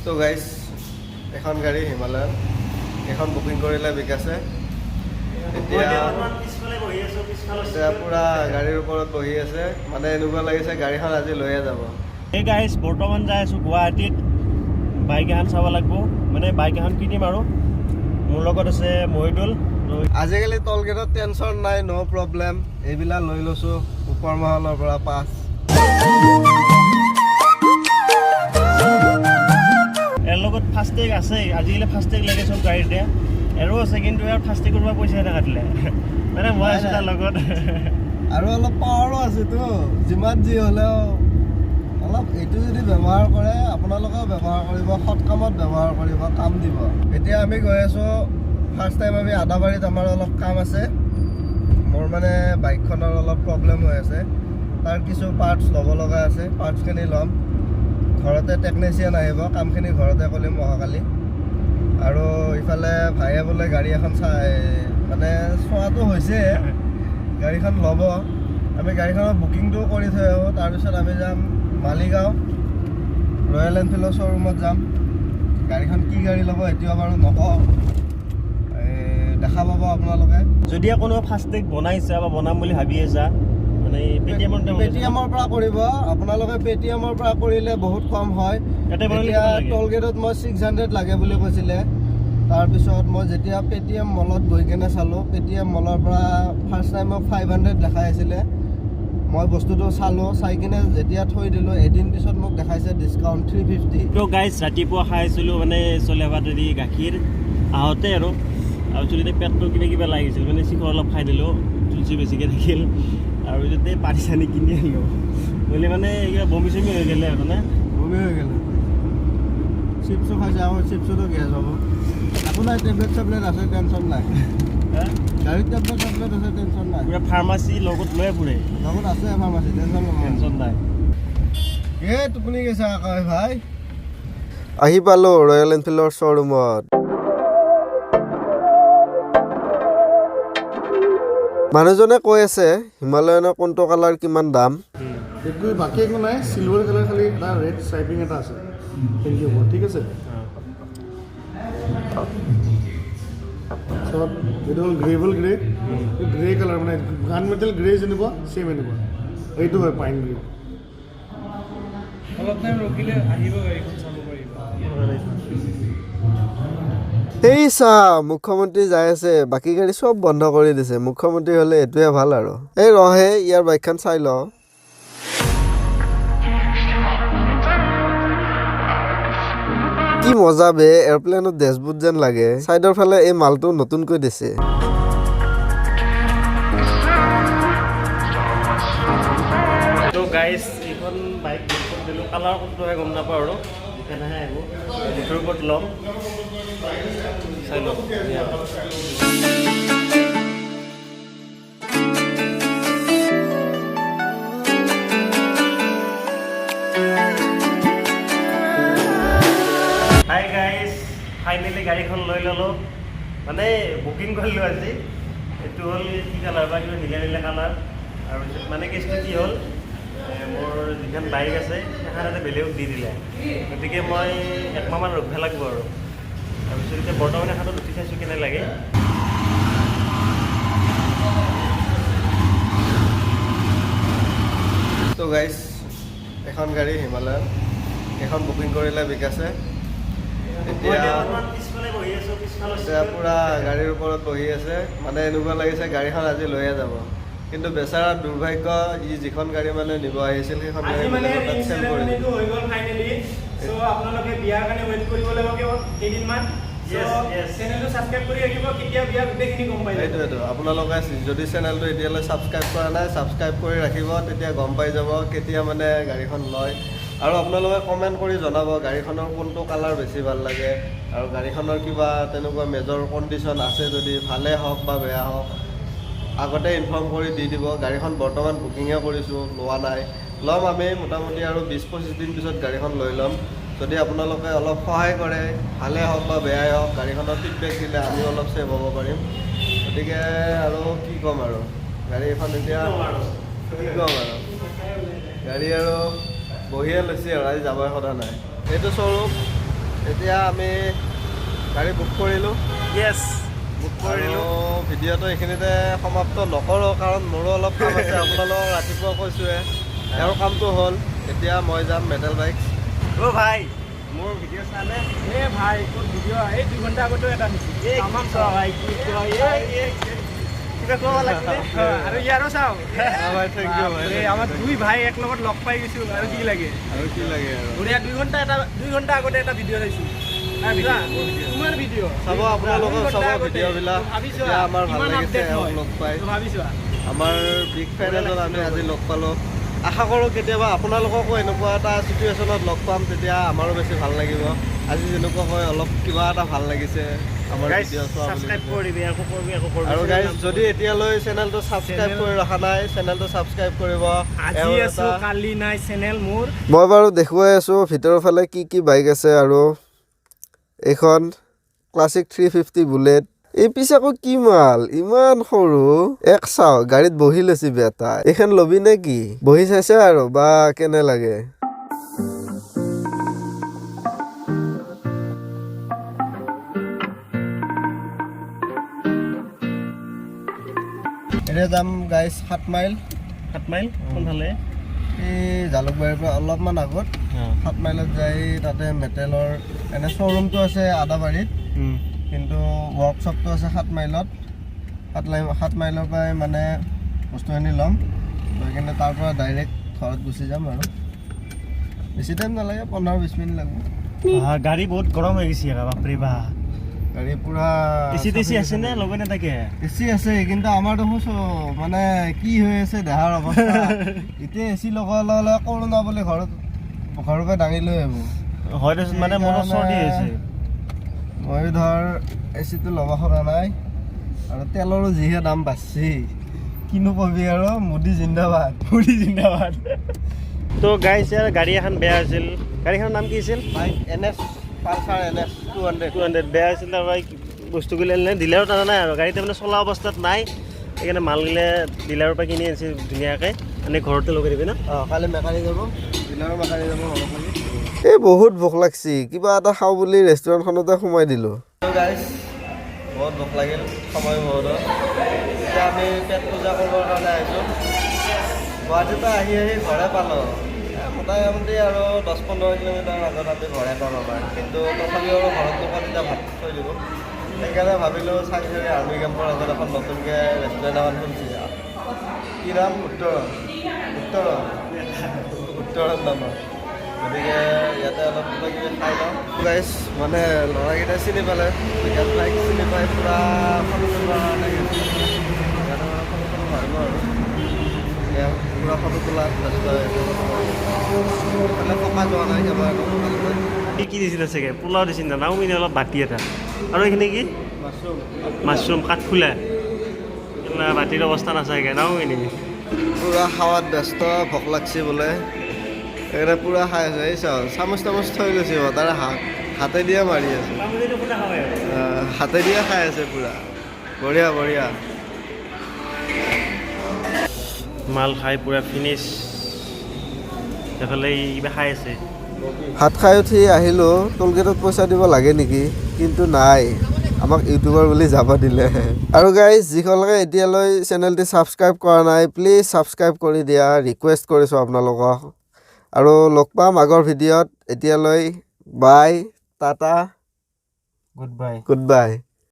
তো গাইজ এখন গাড়ী হিমালয়ান এখন বুকিং কৰিলে বিকাশে এতিয়া পুৰা গাড়ীৰ ওপৰত বহি আছে মানে এনেকুৱা লাগিছে গাড়ীখন আজি লৈয়ে যাব। এই গাইজ বৰ্তমান যাই আছোঁ গুৱাহাটীত বাইক এখন চাব লাগিব মানে বাইক এখন কিনিম আৰু মোৰ লগত আছে মহিদুল। আজিকালি টল গেটত টেনশ্যন নাই, ন' প্ৰব্লেম। এইবিলাক লৈ লৈছোঁ ওপৰ মহলৰ পৰা পাছ। ইয়াৰ লগত ফাষ্টেগ আছে, আজিকালি ফাষ্টেগ লাগে চব গাড়ীতে। এৰো আছে কিন্তু ইয়াৰ ফাষ্টেগ কৰিব পইচা এটা কাটিলে মানে মই আছোঁ তাৰ লগত আৰু অলপ পাৱাৰো আছেতো। যিমান যি হ'লেও অলপ এইটো যদি ব্যৱহাৰ কৰে আপোনালোকেও ব্যৱহাৰ কৰিব, সৎ কামত ব্যৱহাৰ কৰিব, কাম দিব। এতিয়া আমি গৈ আছোঁ ফাৰ্ষ্ট টাইম আমি আদাবাৰীত। আমাৰ অলপ কাম আছে, মোৰ মানে বাইকখনৰ অলপ প্ৰব্লেম হৈ আছে, তাৰ কিছু পাৰ্টছ ল'ব লগা আছে। পাৰ্টছখিনি ল'ম, ঘৰতে টেকনিচিয়ান আহিব, কামখিনি ঘৰতে কৰিম অহাকালি। আৰু ইফালে ভাইয়ে বোলে গাড়ী এখন মানে চোৱাটো হৈছে, গাড়ীখন ল'ব। আমি গাড়ীখনৰ বুকিংটো কৰি থৈ আহোঁ, তাৰপিছত আমি যাম মালিগাঁও ৰয়েল এনফিল্ডৰ শ্ব'ৰুমত যাম। গাড়ীখন কি গাড়ী ল'ব এতিয়াও বাৰু নকওঁ, দেখা পাব আপোনালোকে। যদি কোনোবা ফাষ্টেগ বনাইছা বা বনাম বুলি ভাবি আছা মানে পেটিএমৰ পৰা কৰিব আপোনালোকে। পেটিএমৰ পৰা কৰিলে বহুত কম হয়। এতিয়া টল গেটত মই 600 লাগে বুলি কৈছিলে। তাৰপিছত মই যেতিয়া পেটিএম মলত গৈ কেনে চালোঁ, পেটিএম মলৰ পৰা ফাৰ্ষ্ট টাইম মোক 500 দেখাই আছিলে। মই বস্তুটো চালোঁ, চাই কিনে যেতিয়া থৈ দিলোঁ, এদিন পিছত মোক দেখাইছে ডিছকাউণ্ট 350। তো গাইজ ৰাতিপুৱা খাই আছিলোঁ মানে চলে ভাতেদি গাখীৰ আহোঁতে আৰু চুলিতে পেটটো কিবা লাগিছিল মানে চিখৰ অলপ খাই দিলোঁ, তুলসী বেছিকৈ থাকিল। আৰু যদি পানী চানী কিনি আনিলোঁ বুলি মানে কিবা বমি চমি হৈ গ'লে আৰু বমি হৈ গ'লে। চিপছো খাইছে, আমাৰ চিপছতো গেছ হ'ব। আপোনাৰ টেবলেট চেবলেট আছে, টেনশ্যন নাই। গাড়ীত টেবলেট আছে, টেনশ্যন নাই। পুৰা ফাৰ্মাচী লগত লৈ ফুৰে, লগত আছে ফাৰ্মাচী, টেনশ্যন নাই। টোপনি গৈছে আকৌ ভাই। আহি পালোঁ ৰয়েল এনফিল্ডৰ শ্ব'ৰুমত। মানুহজনে কৈ আছে হিমালয়ানৰ কোনটো কালাৰ কিমান দাম। একো বাকী একো নাই, চিলভাৰ কালাৰ খালি এটা ৰেড ষ্ট্ৰাইপিং এটা আছে, থেংক ইউ। ঠিক আছে, চব এইটো হ'ল গ্ৰেভেল গ্ৰে, গ্ৰে কালাৰ মানে গান মেটেল গ্ৰে যেনেকুৱা ছেম এনেকুৱা। এইটো হয় পাইন গ্ৰে। অলপ টাইম ৰখিলে আহিব, গাড়ীখন চাব পাৰিব। সেই চা মুখ্যমন্ত্ৰী যাই আছে, বাকী গাড়ী চব বন্ধ কৰি দিছে। মুখ্যমন্ত্ৰী হ'লে এইটোৱে ভাল আৰু। এই ৰহে ইয়াৰ বাইকখন চাই লওঁ। কি মজা বে, এয়াৰপ্লেনত ডেছবুট যেন লাগে। চাইডৰ ফালে এই মালটো নতুনকৈ দিছে। তো গাইজ এইখন বাইক দিলোঁ, কালাৰ কোনটো হয় গম নাপাওঁ আৰু সেইকাৰণেহে আহিব ভিতৰৰ ওপৰত ল'ম, চাই লওক। হাই গাইজ, ফাইনেলি গাড়ীখন লৈ ল'লোঁ, মানে বুকিং কৰিলোঁ আজি। এইটো হ'ল কি কালাৰ বা কিবা নীলা নীলা কালাৰ। আৰু মানে কেছটো কি হ'ল, মোৰ যিখন বাইক আছে সেইখন এটা বেলেগক দি দিলে, গতিকে মই একমাহমান ৰখিব লাগিব আৰু। তাৰপিছত এতিয়া বৰ্তমান এখনত উঠি চাইছোঁ কেনে লাগে। তো গাইজ এখন গাড়ী হিমালয়ান এখন বুকিং কৰিলে বিকাশে। এতিয়া পুৰা গাড়ীৰ ওপৰত বহি আছে, মানে এনেকুৱা লাগিছে গাড়ীখন আজি লৈয়ে যাব। কিন্তু বেচাৰা দুৰ্ভাগ্য, ই যিখন গাড়ী মানে নিব আহিছিল সেইখন গাড়ী চেল কৰি দিলে। আপোনালোকে বিয়াৰ কাৰণে ৱেইট কৰিব লাগিব কেইদিনমান। চেনেলটো ছাবস্ক্ৰাইব কৰি ৰাখিব, কেতিয়া বিয়া গোটেইখিনি গম পাই যাব। সেইটোৱেতো, আপোনালোকে যদি চেনেলটো এতিয়ালৈ ছাবস্ক্ৰাইব কৰা নাই, ছাবস্ক্ৰাইব কৰি ৰাখিব, তেতিয়া গম পাই যাব কেতিয়া মানে গাড়ীখন লয়। আৰু আপোনালোকে কমেণ্ট কৰি জনাব গাড়ীখনৰ কোনটো কালাৰ বেছি ভাল লাগে, আৰু গাড়ীখনৰ কিবা তেনেকুৱা মেজৰ কণ্ডিশ্যন আছে যদি, ভালে হওক বা বেয়া হওক আগতে ইনফৰ্ম কৰি দি দিব। গাড়ীখন বৰ্তমান বুকিঙে কৰিছোঁ, লোৱা নাই। ল'ম আমি মোটামুটি আৰু 20-25 দিন পিছত গাড়ীখন লৈ ল'ম। যদি আপোনালোকে অলপ সহায় কৰে, ভালে হওক বা বেয়াই হওক, গাড়ীখনৰ ফিডবেক দিলে আমি অলপ ছেভ হ'ব পাৰিম। গতিকে আৰু কি ক'ম আৰু, গাড়ী এখন এতিয়া কি ক'ম আৰু, গাড়ী আৰু বহিয়ে লৈছে আৰু আজি যাবই কথা নাই। এইটো শ্ব'ৰুম এতিয়া আমি গাড়ী বুক কৰিলোঁ। য়েছ বুক কৰিলোঁ। ভিডিঅ'টো এইখিনিতে সমাপ্ত নকৰোঁ, কাৰণ মোৰো অলপ কাম আছে। আপোনালোকক ৰাতিপুৱা কৈছোঁহে, তেওঁৰ কামটো হ'ল। এতিয়া মই যাম মেটেল বাইক। অ' ভাই মোৰ ভিডিঅ' চালে? এ ভাই তোৰ ভিডিঅ' এই 2 ঘণ্টা আগতে এটা দিছিল। আমাক চোৱা ভাই কি কয় কিবা ক'ব লাগিলে আৰু ইয়াৰো চাওঁ। ভাই থেংক ইউ ভাই। এই আমাৰ 2 ভাই এক লগত লগ পাই গৈছোঁ আৰু কি লাগে। আৰু কি লাগে আৰু বঢ়িয়া 2 ঘণ্টা আগতে এটা ভিডিঅ' চাইছোঁ। তোমাৰ ভিডিঅ' চাব, আপোনালোকেও চাব ভিডিঅ'বিলাক। এতিয়া আমাৰ ভাল লাগিছে এওঁক লগ পাই। ভাবিছোৱা আমাৰ বিগ ফেন এজন আমি আজি লগ পালোঁ। আশা কৰোঁ কেতিয়াবা আপোনালোককো এনেকুৱা এটা চিটুৱেশ্যনত লগ পাম, তেতিয়া আমাৰো বেছি ভাল লাগিব। আজি যেনেকুৱা হয় অলপ কিবা এটা ভাল লাগিছে আমাৰ ভিডিঅ' চোৱা ছাবস্ক্ৰাইব কৰিবি, আকৌ কৰিবি, আকৌ কৰিবি। আৰু গাইজ যদি এতিয়ালৈ চেনেলটো ছাবস্ক্ৰাইব কৰি ৰখা নাই, চেনেলটো ছাবস্ক্ৰাইব কৰিব। আজি আছো কালি নাই চেনেল মোৰ। মই বাৰু দেখুৱাই আছোঁ ভিতৰৰ ফালে কি কি বাইক আছে। আৰু এইখন ক্লাছিক 350 বুলেট। এই পিছে আকৌ কি মাল ইমান সৰু। এক চাও গাড়ীত বহি লৈছি বেটা। এইখন লবি নে কি? বহি চাইছে আৰু বা কেনে লাগে। এতিয়া যাম গাইজ 7 মাইল। 7 মাইল কোনফালে? এই জালুকবাৰীৰ পৰা অলপমান আগত 7 মাইলত যাই তাতে মেটেলৰ এনে শ্ব'ৰুমটো আছে আদাবাৰীত, কিন্তু ৱৰ্কশ্বপটো আছে 7 মাইলত। 7 মাইলৰ পৰাই মানে বস্তুখিনি ল'ম, লৈ কিনে তাৰ পৰা ডাইৰেক্ট ঘৰত গুচি যাম। আৰু বেছি টাইম নালাগে, 15-20 মিনিট লাগিব। গাড়ী বহুত গৰম হৈ গৈছে বাপৰে বা। গাড়ী পুৰা এচি টেচি আছে নে লগে নাথাকে? এচি আছে, কিন্তু আমাৰ দেখোন মানে কি হৈ আছে দেহাৰ অৱস্থা। এতিয়া এচি লগালে কৰোণা বুলি ঘৰৰ পৰা দাঙি লৈ আহিব। হয় দেচোন, মানে মনত চৰ্দি হৈছে। মই ধৰ এচিটো ল'ব খোজা নাই, আৰু তেলৰো যিহে দাম বাঢ়ছি কিনো কবি আৰু। মোদী জিন্দাবাদ, মোদী জিন্দাবাদ। তো গাইজ ইয়াৰ গাড়ী এখন বেয়া হৈছিল। গাড়ীখনৰ নাম কি আছিল? বাইক NS পালচাৰ NS 200 বেয়া হৈছিল। তাৰপৰা বস্তুগিলা ডিলাৰত অনা নাই আৰু গাড়ীটো মানে চলা অৱস্থাত নাই। সেইকাৰণে মালগিলা ডিলাৰৰ পৰা কিনি আনিছে ধুনীয়াকৈ, আনি ঘৰতে লগাই দিবি না। কালি মেকানিক যাব, ডিলাৰৰ মেকানিক যাব অলপ লাগি। এই বহুত ভোক লাগছি, কিবা এটা খাওঁ বুলি ৰেষ্টুৰেণ্টখনতে সোমাই দিলোঁ। গাইজ বহুত ভোক লাগিল, সময় বহুত। এতিয়া আমি পেট পূজা কৰিবৰ কাৰণে আহিছোঁ। গুৱাহাটীৰ পৰা আহি ঘৰে পালোঁ। মোটামুটি আৰু 10-15 কিলোমিটাৰ আগত আমি ঘৰে পাম আমাৰ, কিন্তু তথাপিও আৰু ঘৰত নোপোৱা তেতিয়া ভাত থৈ দিব। সেইকাৰণে ভাবিলোঁ চাংচাৰি আৰ্মি কেম্পৰ আগত এখন নতুনকৈ ৰেষ্টুৰেণ্ট এখন খুলিছে। কি নাম? উত্তৰণ নামৰ। গতিকে ইয়াতে অলপ কিবা কিবি খাই লওঁ। গাইজ মানে ল'ৰাকেইটাই চিনি পালে, বিকাশ বাইক চিনি পাই পূৰা ফটো তুলিবৰ কাৰণে গৈছে। ইয়াতে ফটো মাৰিব আৰু পূৰা ফটো তোলাত ব্যস্ত হৈ আছে। কমা যোৱা নাই কেমেৰা কি দিছিলে চাগে? পোলাও দিছিল না নাও মিনি অলপ বাতি এটা, আৰু এইখিনি কি মাছৰুম কাঠফুলা। বাতিৰ অৱস্থা নাচাগে নাও মিনি পূৰা খাৱাত ব্যস্ত, ভোক লাগছি বোলে। সেইকাৰণে পূৰা খাই আছে। এই চামুচ তামুচ থৈ লৈছে, তাৰে হাতে দিয়ে মাৰি আছে, হাতে দিয়ে খাই আছে পূৰা। বঢ়িয়া বঢ়িয়া। মাল খাই পূৰা ফিনিছ। এইফালে কিবা খাই আছে। ভাত খাই উঠি আহিলোঁ, টোলগেটত পইচা দিব লাগে নেকি, কিন্তু নাই, আমাক ইউটিউবাৰ বুলি যাব দিলে। আৰু গাইজ যিসকলে এতিয়ালৈ চেনেলটি ছাবস্ক্ৰাইব কৰা নাই, প্লিজ ছাবস্ক্ৰাইব কৰি দিয়া, ৰিকুৱেষ্ট কৰিছোঁ আপোনালোকক। আৰু লগ পাম আগৰ ভিডিঅ'ত। এতিয়ালৈ bye, tata, good bye. Good বাই।